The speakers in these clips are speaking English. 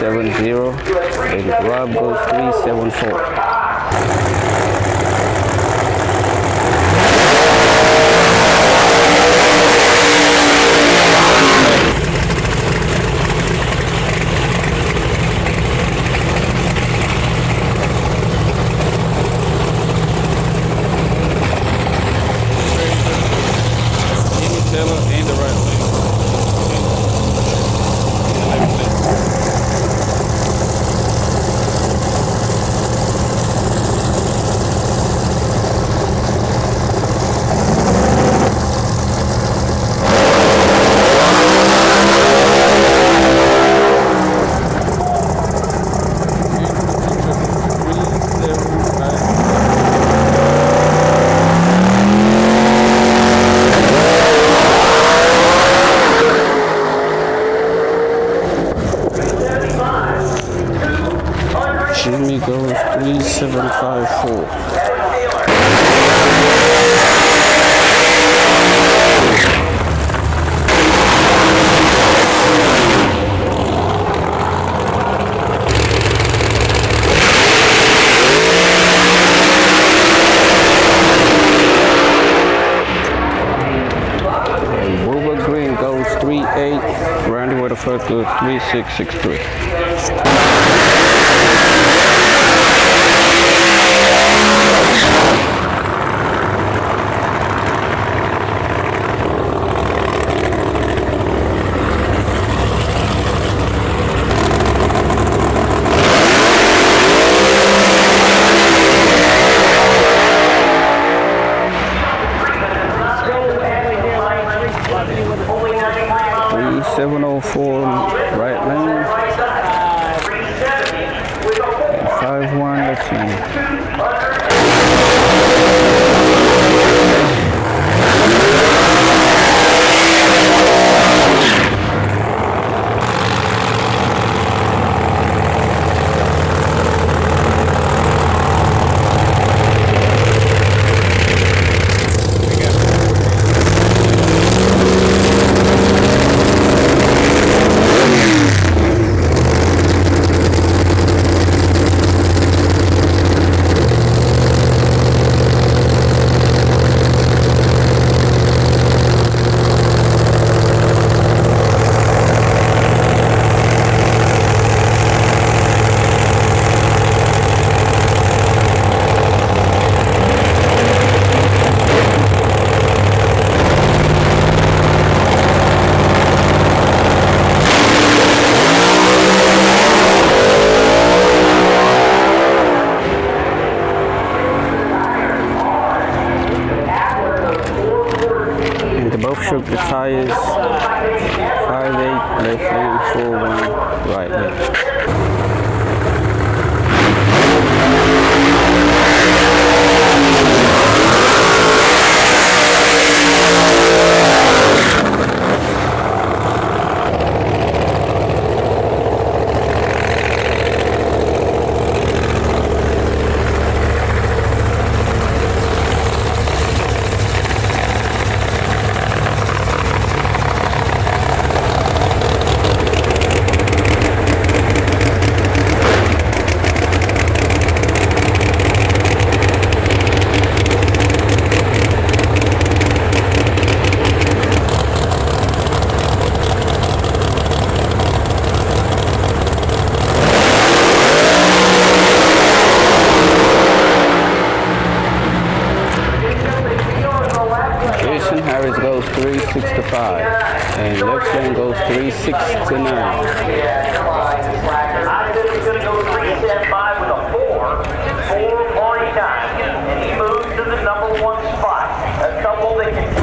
370, and Rob goes 374. Jimmy goes 3754. Green goes 38. Randy Waterford goes 3663. Right lane. 5-1, let's see. Shook the tires, 5-8, left lane, 4-1, right lane. Harris goes 365 and left lane goes 369. Going to go 375 with a 4:49, and he moves to the number 1 spot. A couple that can.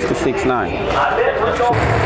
to 6.9.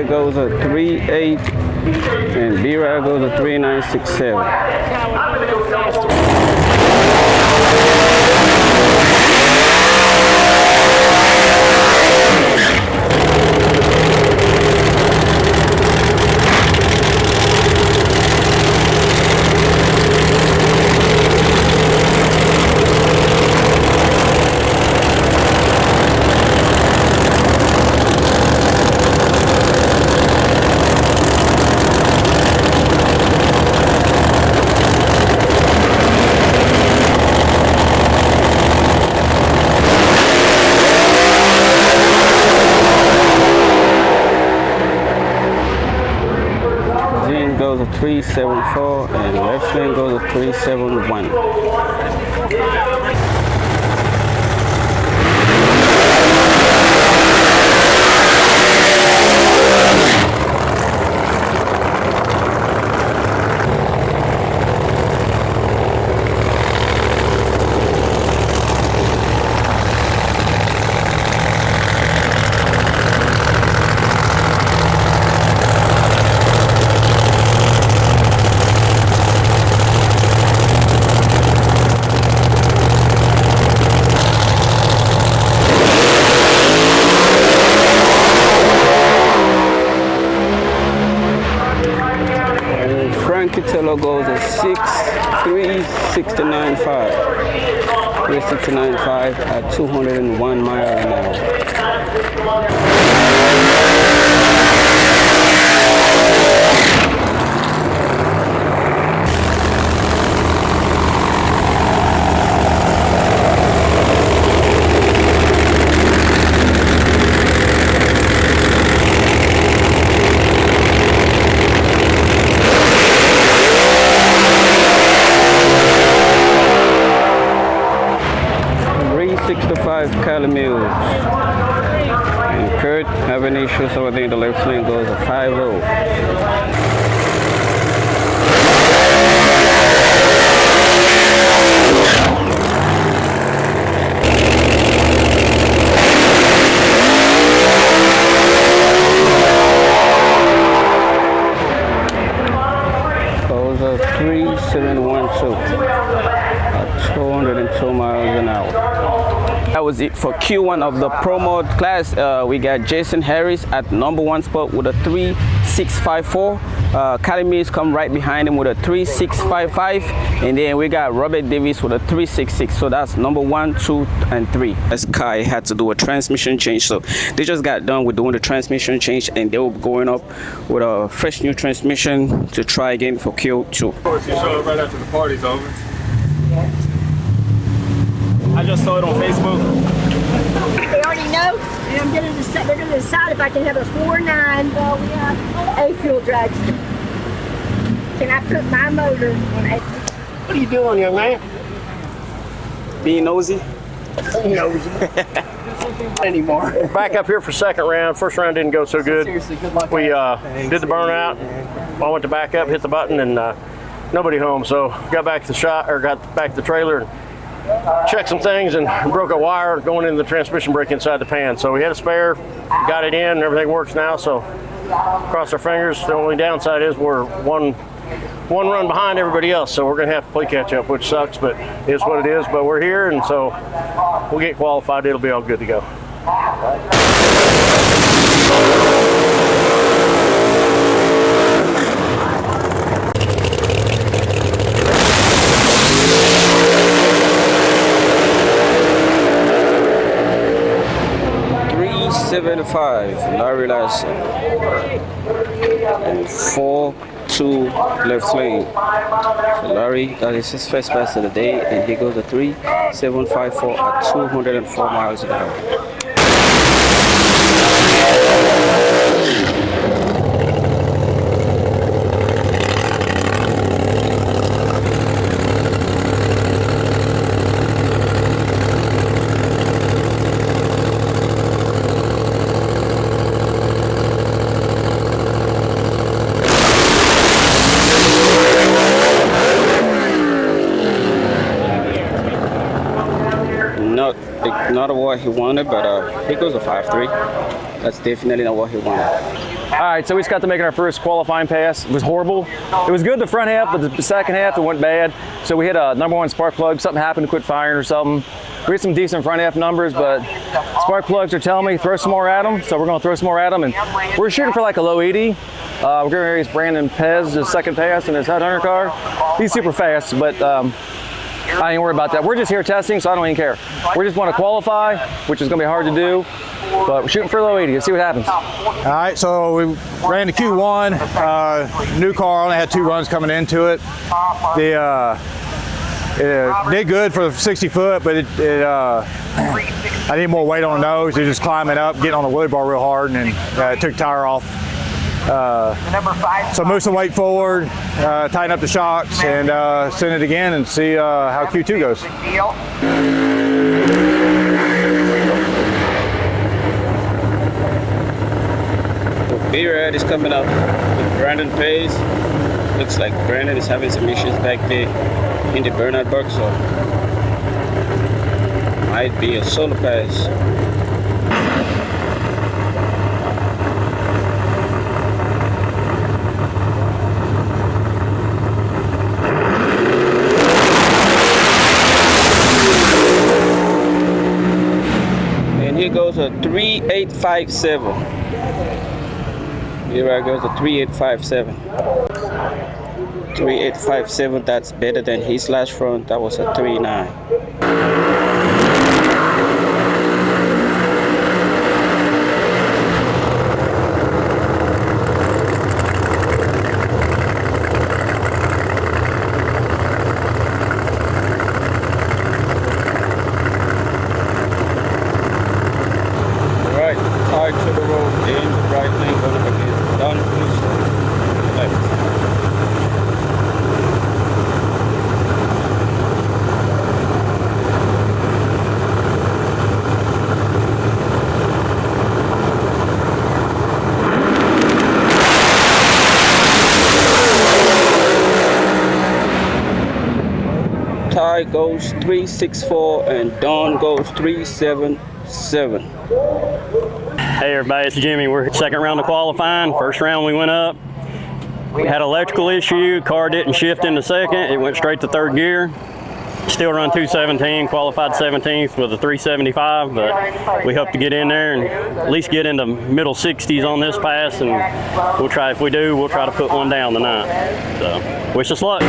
Goes a 3.8 and B-Rad goes a 3.967. Goes a 3.74 and left lane goes a 3.71. Goes a 3.69.5. 3.69.5 at 201 miles an hour. Calamills. And Kurt having issues over there in the left lane goes a 5.0. Goes a 3.712 at 202 miles an hour. That was it for Q1 of the Pro Mod class. We got Jason Harris at #1 spot with a 3.654. Calamis come right behind him with a 3.655, and then we got Robert Davis with a 3.66. So that's #1, 2, and 3. This car had to do a transmission change, so they just got done with doing the transmission change, and they will be going up with a fresh new transmission to try again for Q2. Of course, you show up right after the party's over. I just saw it on Facebook. They already know, and I'm gonna decide, they're going to decide if I can have a 4.9 A fuel drag. Can I put my motor on A? What are you doing, young man? Being nosy? Nosy. Anymore. Back up here for second round. First round didn't go so good. Seriously, good luck. We did the burnout. I went to back up, hit the button, and nobody home. So got back to the shop, or got back to the trailer, and checked some things, and broke a wire going into the transmission brake inside the pan. So we had a spare, got it in, and everything works now. So cross our fingers. The only downside is we're one run behind everybody else, so we're gonna have to play catch up, which sucks, but it's what it is. But we're here, and so we'll get qualified. It'll be all good to go. 3.75, Larry Larson, and 4.2 left lane. So Larry, that is his first pass of the day, and he goes to 3.754 at 204 miles an hour. Not what he wanted, but he goes to 5.3. That's definitely not what he wanted. All right, so we just got to making our first qualifying pass. It was horrible. It was good the front half, but the second half it went bad. So we hit a #1 spark plug. Something happened to quit firing or something. We had some decent front half numbers, but spark plugs are telling me throw some more at them. So we're going to throw some more at them, and we're shooting for like a low 80. We're going to race Brandon Pez, his second pass in his Headhunter car. He's super fast, but I ain't worried about that. We're just here testing, so I don't even care. We just want to qualify, which is going to be hard to do, but we're shooting for low 80. Let's see what happens. All right, so we ran the Q1. New car, only had 2 runs coming into it. It did good for the 60 foot, but I need more weight on the nose. It was just climbing up, getting on the wheelie bar real hard, and it took the tire off. So move some weight forward, tighten up the shocks, and send it again and see how Q2 goes. B-Rad is coming up with Brandon Pace. Looks like Brandon is having some issues back there in the burnout box, so might be a solo pass. Here goes a 3.857. Here I goes a 3.857. 3.857. That's better than his last run. That was a 3.9. To the road, in the right lane, going against down push left. Ty goes 3.64 and Don goes 3.77. Hey everybody, it's Jimmy. We're second round of qualifying. First round we went up. We had an electrical issue. Car didn't shift into second. It went straight to third gear. Still run 217, qualified 17th with a 375, but we hope to get in there and at least get into middle 60s on this pass, and we'll try, if we do, we'll try to put one down tonight. So, wish us luck.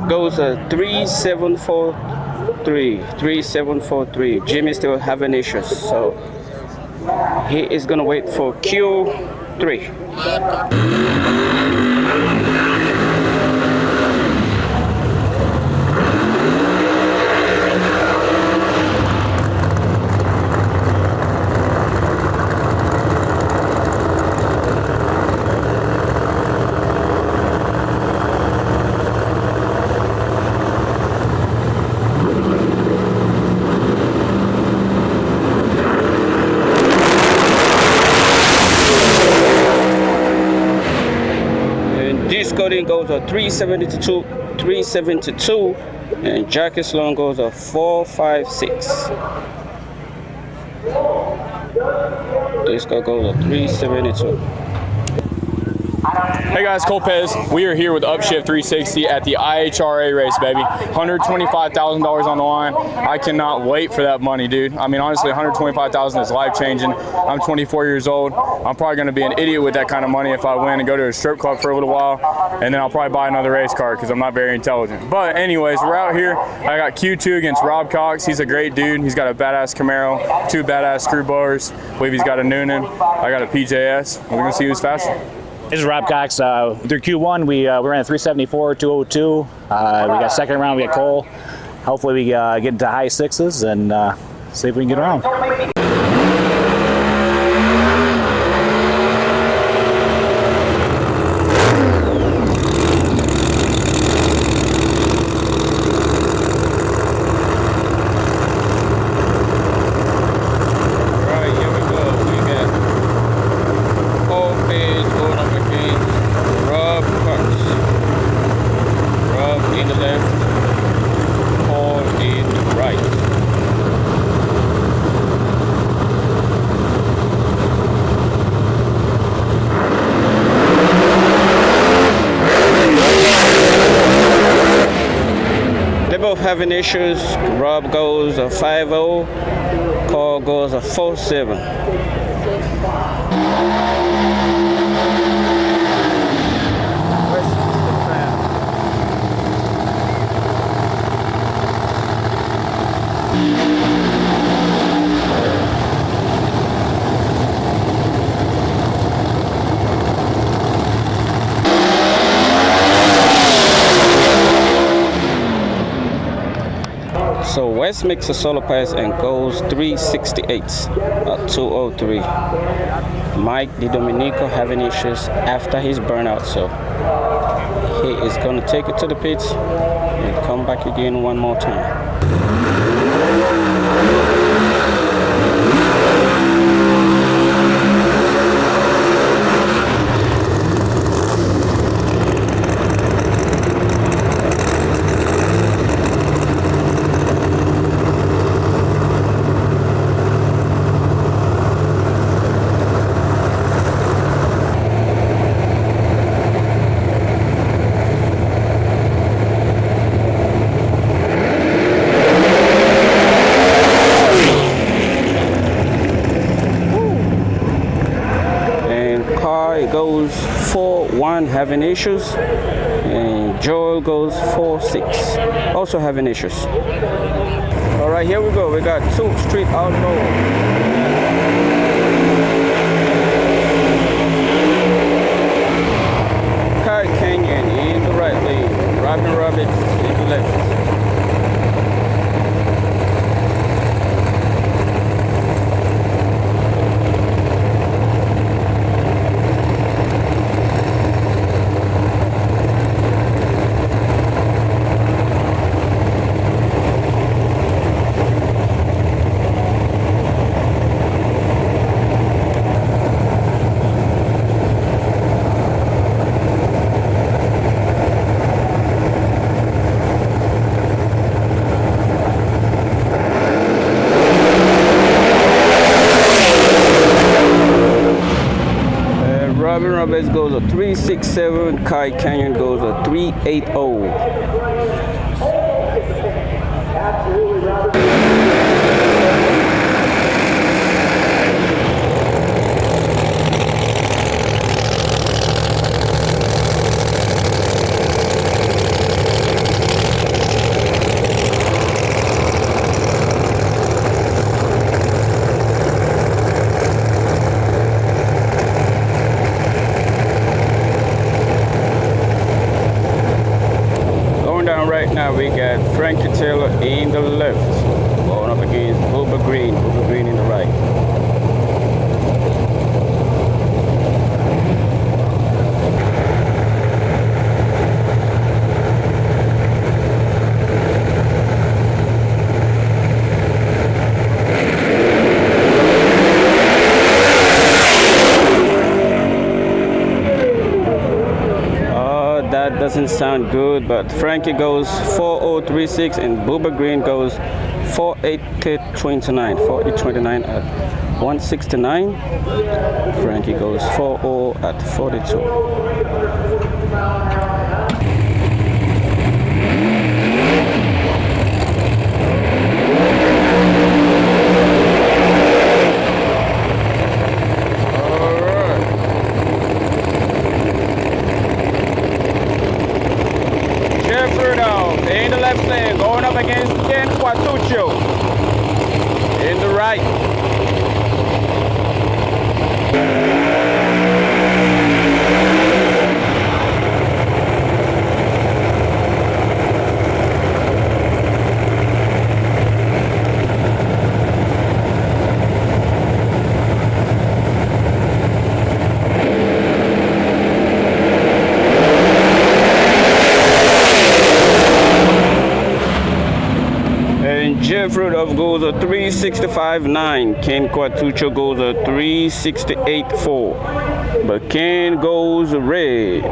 Goes a 3743. Jimmy still having issues, so he is gonna wait for Q3. Coding goes a 372, and Jackie Sloan goes a 456. Disco goes a 372. Hey guys, Cole Pez. We are here with Upshift 360 at the IHRA race, baby. $125,000 on the line. I cannot wait for that money, dude. I mean, honestly, $125,000 is life-changing. I'm 24 years old. I'm probably going to be an idiot with that kind of money if I win and go to a strip club for a little while, and then I'll probably buy another race car because I'm not very intelligent. But anyways, we're out here. I got Q2 against Rob Cox. He's a great dude. He's got a badass Camaro, 2 badass screw bars. I believe he's got a Noonan. I got a PJS. We're going to see who's faster. This is Rob Cox. Through Q1, we ran a 374, 202. We got second round, we got Cole. Hopefully we get into high sixes and see if we can get around. Having issues. Rob goes a 5-0, Paul goes a 4-7. So West makes a solo pass and goes 368 at 203. Mike DiDomenico having issues after his burnout, so he is going to take it to the pits and come back again one more time. Goes 4-1 having issues, and Joel goes 4-6 also having issues. All right, here we go. We got 2 street outlaws. Kai Canyon in the right lane, Robin Roberts in the left. Robin Roberts goes a 367. Kai Canyon goes a 380. Right now we got Frankie Taylor in the left, going up against Bubba Green in the right. That doesn't sound good, but Frankie goes 4036 and Bubba Green goes 4829 at 169. Frankie goes 40 at 42. In the left lane, going up against Ken Quatuccio in the right. Jeffrey of goes a 365.9. Ken Quatuccio goes a 368.4. But Ken goes red.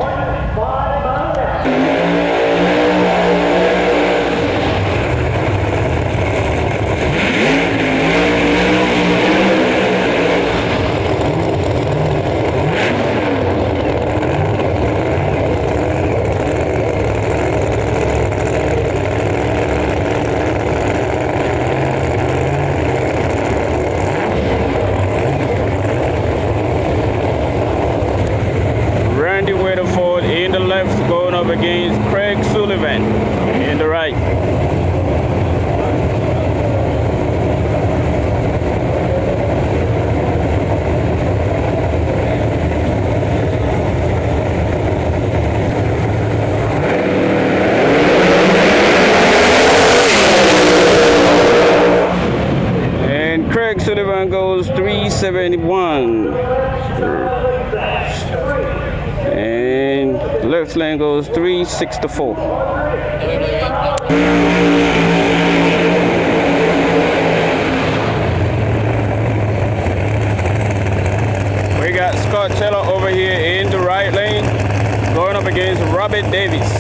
Going up against Craig Sullivan in the right. And Craig Sullivan goes 371. And left lane goes 364. We got Scott Taylor over here in the right lane, going up against Robert Davis.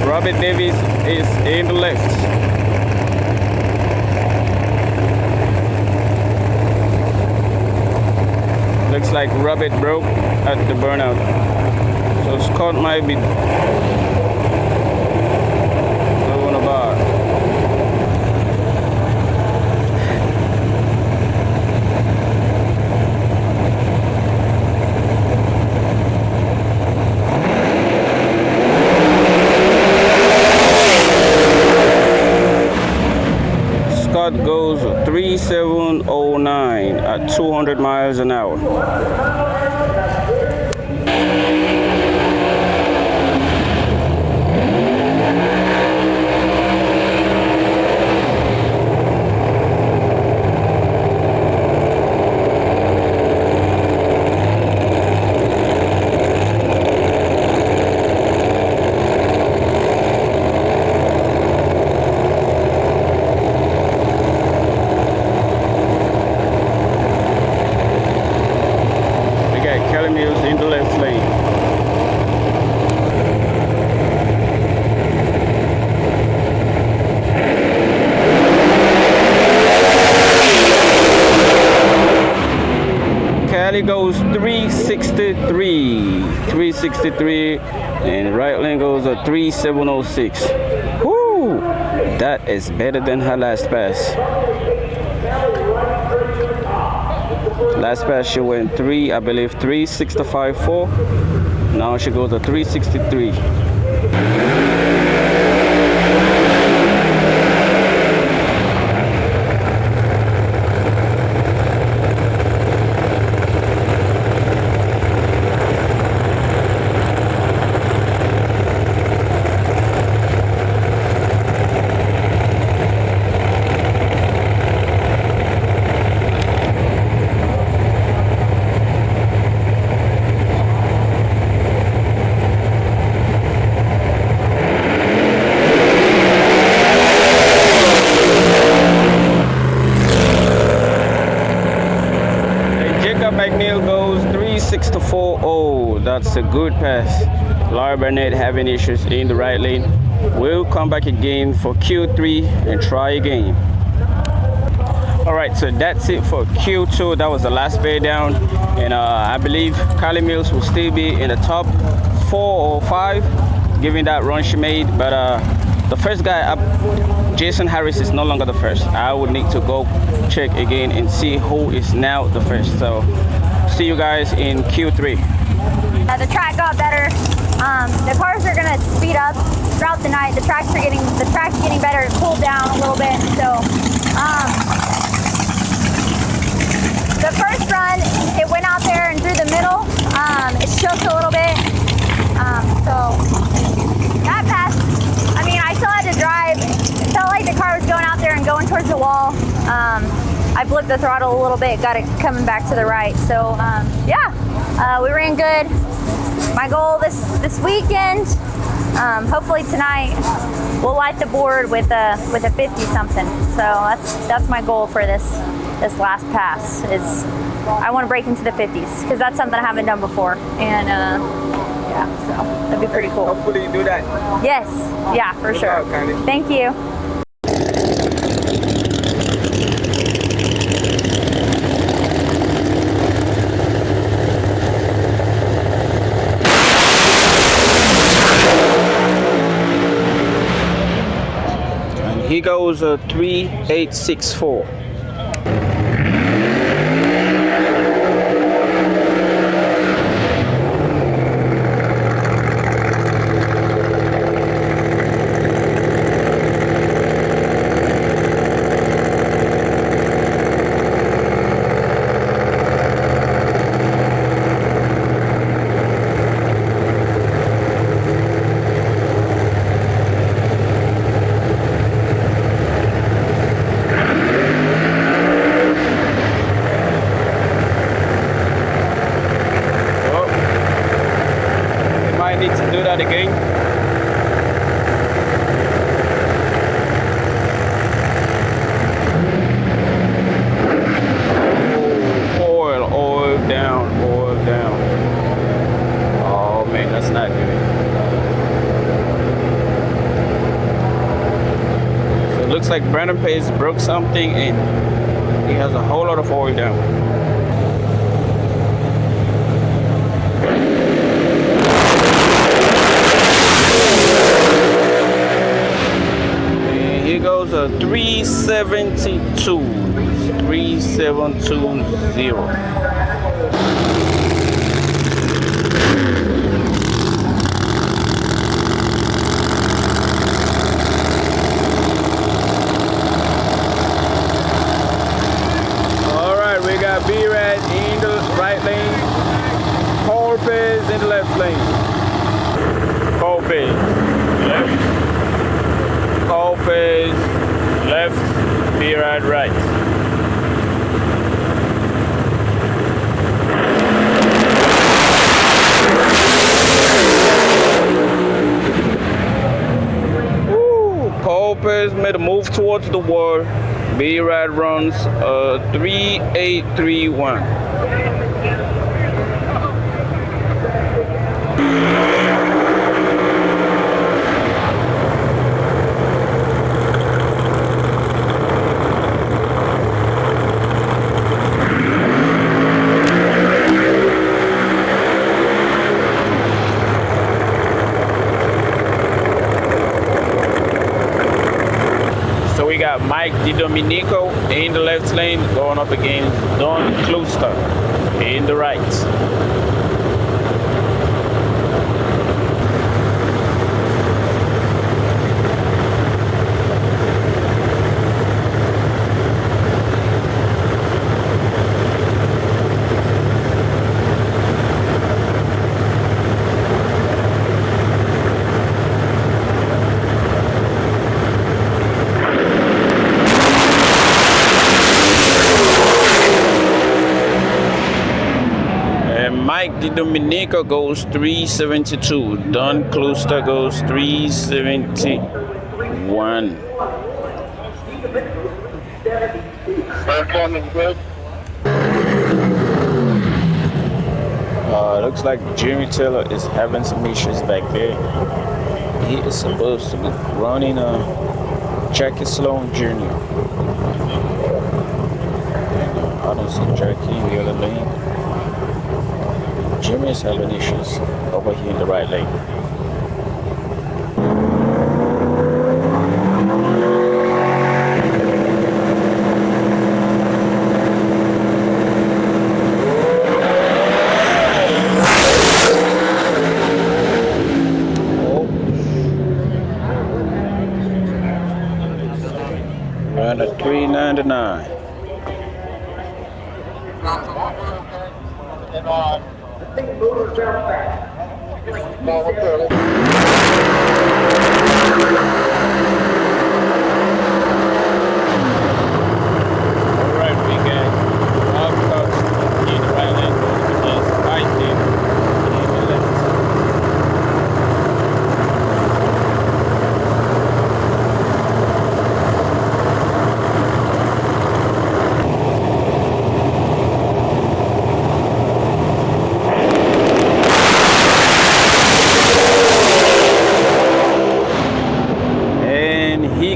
Robert Davis is in the left. Looks like Robert broke at the burnout. So Scott might be going about. Scott goes 3709 at 200 miles an hour. he goes 363, and right lane goes a 3706. Whoo! That is better than her last pass. Last pass she went 365.4. Now she goes to 363. McNeil goes 364.0. That's a good pass. Laura Burnett having issues in the right lane. We'll come back again for Q3 and try again. All right, so that's it for Q2. That was the last pay down, and I believe Kylie Mills will still be in the top 4 or 5, given that run she made. But the first guy up, Jason Harris, is no longer the first. I would need to go check again and see who is now the first. So see you guys in Q3. The track got better. The cars are gonna speed up throughout the night. The track's getting better. It cooled down a little bit. So the first run, it went out there and through the middle. It shook a little bit. So that pass, I mean, I still had to drive. It felt like the car was going out there and going towards the wall. I blipped the throttle a little bit, got it coming back to the right. So yeah, we ran good. My goal this weekend, hopefully tonight, we'll light the board with a 50 something. So that's my goal for this last pass. Is I want to break into the 50s because that's something I haven't done before. And yeah, so that'd be pretty cool. Hopefully you do that. Yes, yeah, for sure. Thank you. He goes 3864. Again. Oil down. Oh man, that's not good. So it looks like Brandon Pace broke something and he has a whole lot of oil down. Here goes a 3720. All right, we got B-Rad in the right lane, Qualifiers in the left lane. Qualifiers left. Qualifiers left, B-Rad right. Qualifiers made a move towards the wall. B-Rad runs 3831. Mike DiDomenico in the left lane, going up against Don Cluster in the right. Mike DiDomenico goes 372. Don Cluster goes 371. Looks like Jimmy Taylor is having some issues back there. He is supposed to be running a Jackie Sloan Jr. I don't see Jackie in the other lane. Jimmy is having issues over here in the right lane. Run at 399.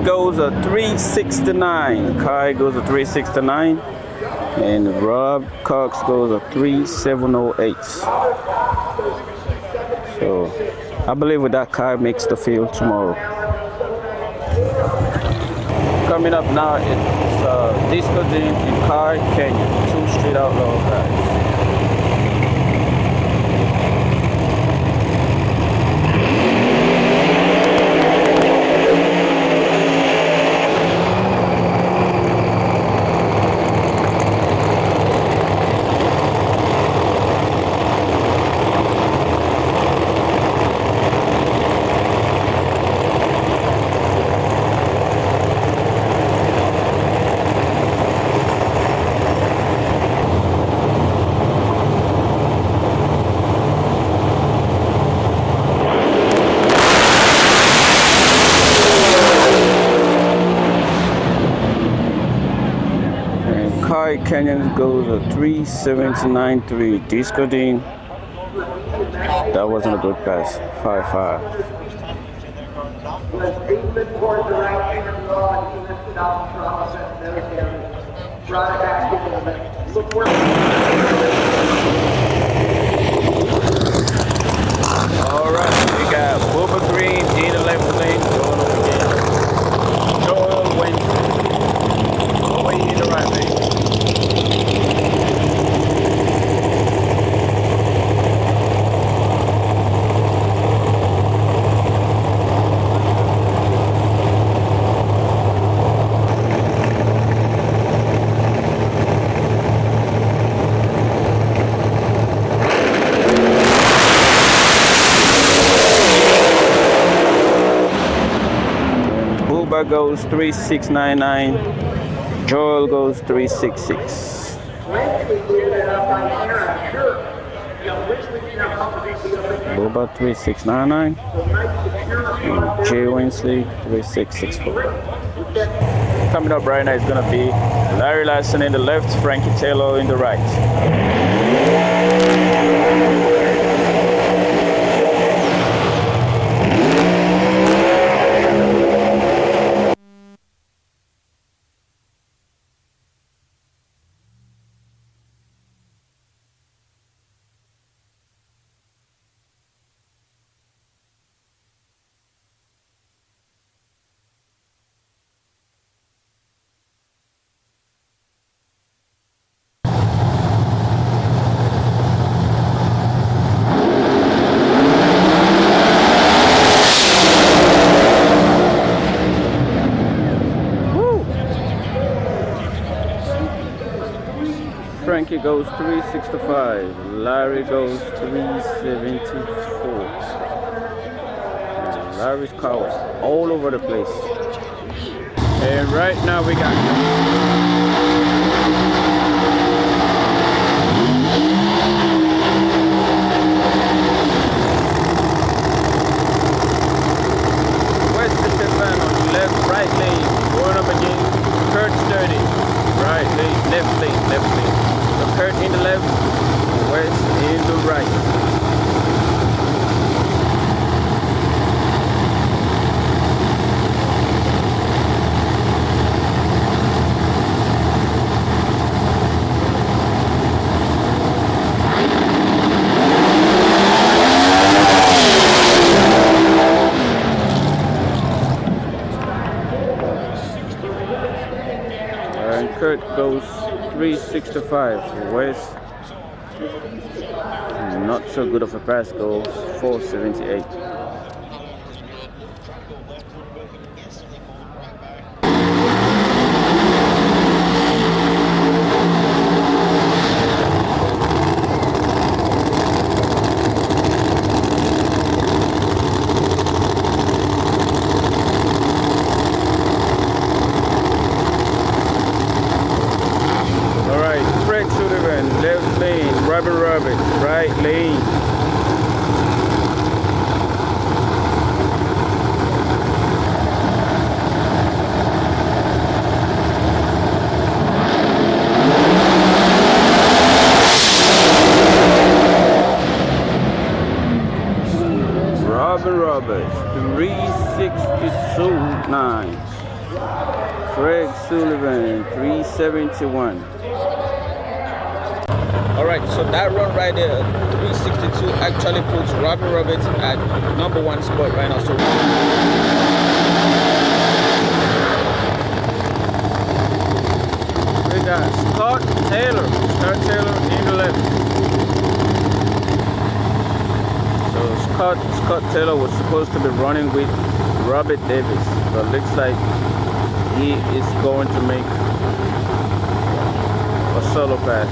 Goes a 369. Kai goes a 369, and Rob Cox goes a 3708. So I believe with that, Kai makes the field tomorrow. Coming up now, it's Disco Dean and Kai Canyon, 2 straight outlaw guys. Canyon goes a 379.3. Disco Dean. That wasn't a good pass. 5-5. All right, we got Bubba Green in the left lane going over again. Joel went away in the right lane. Goes 3699. Joel goes 366. Boba 3699. And Jay Winsley 3664. Coming up right now is gonna be Larry Larson in the left, Frankie Taylor in the right. Frankie goes 365. Larry goes 374. Larry's car was all over the place. And right now we got left, right lane, going up again, Kurt sturdy, right lane, left lane, left lane. So Kurt in the left, West in the right. Kurt goes 365. West, not so good of a pass, goes 478. Right lane. Robin Roberts 362.9. Craig Sullivan 371. Alright, so that run right there, 362, actually puts Robin Roberts at #1 spot right now. So we got Scott Taylor in the left. So Scott Taylor was supposed to be running with Robert Davis, but looks like he is going to make a solo pass.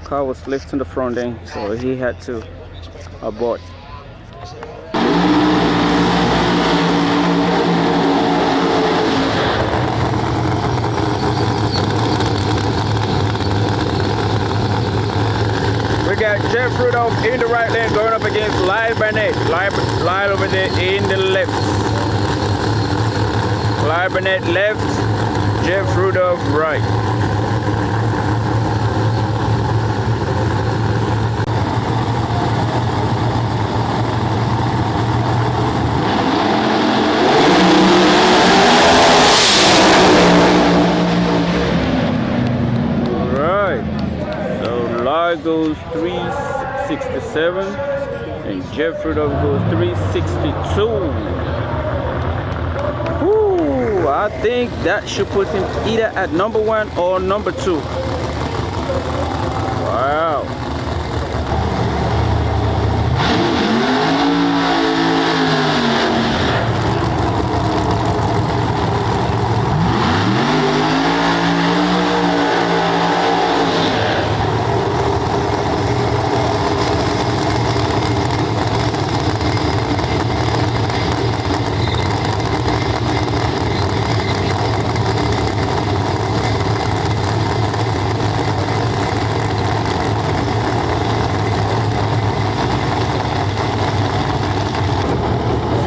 Car was lifting the front end, so he had to abort. We got Jeff Rudolph in the right lane going up against Lyle Burnett. Lyle over there in the left. Lyle Burnett left, Jeff Rudolph right. Goes 367 and Jeff Rudolph goes 362. Woo, I think that should put him either at #1 or #2. Wow.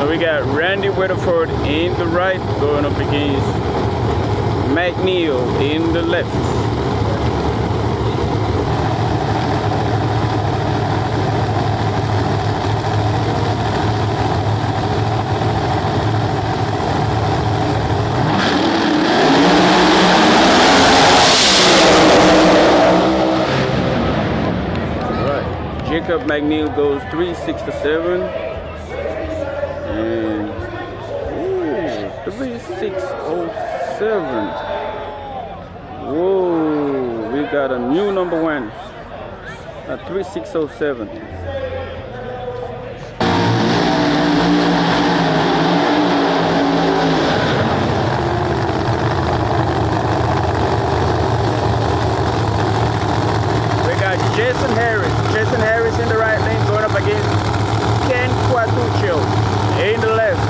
We got Randy Weatherford in the right going up against McNeil in the left. Jacob McNeil goes 367. And 3607. Whoa, we got a new number one. A 3607. Jason Harris in the right lane going up against Ken Quatuccio in the left.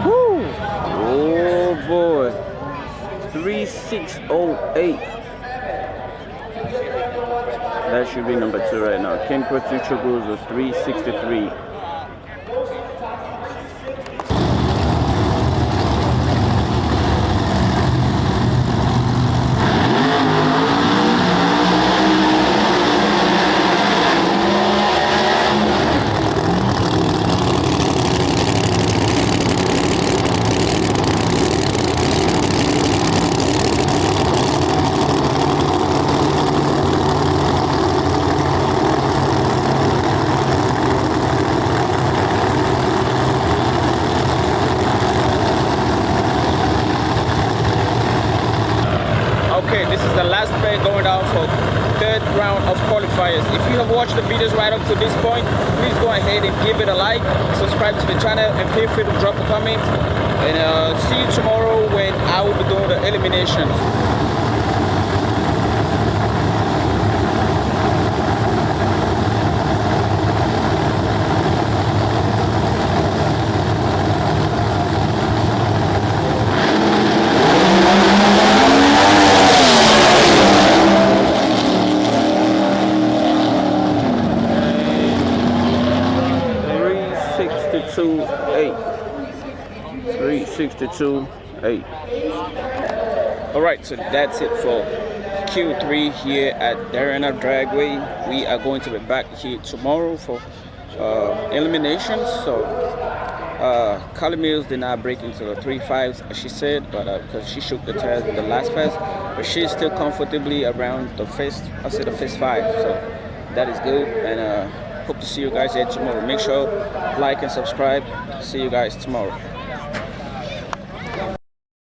Woo! Oh boy, 3608. That should be number 2 right now. Ken Quatuccio goes to 363. Okay, this is the last pair going down for third round of qualifiers. If you have watched the videos right up to this point, please go ahead and give it a like, subscribe to the channel, and feel free to drop a comment. And see you tomorrow when I will be doing the eliminations. Alright, so that's it for Q3 here at Darena Dragway. We are going to be back here tomorrow for eliminations. So Carly Mills did not break into the 3.5s as she said, but because she shook the tires in the last pass, but she's still comfortably around the first, I said the first 5. So that is good, and hope to see you guys here tomorrow. Make sure like and subscribe. See you guys tomorrow.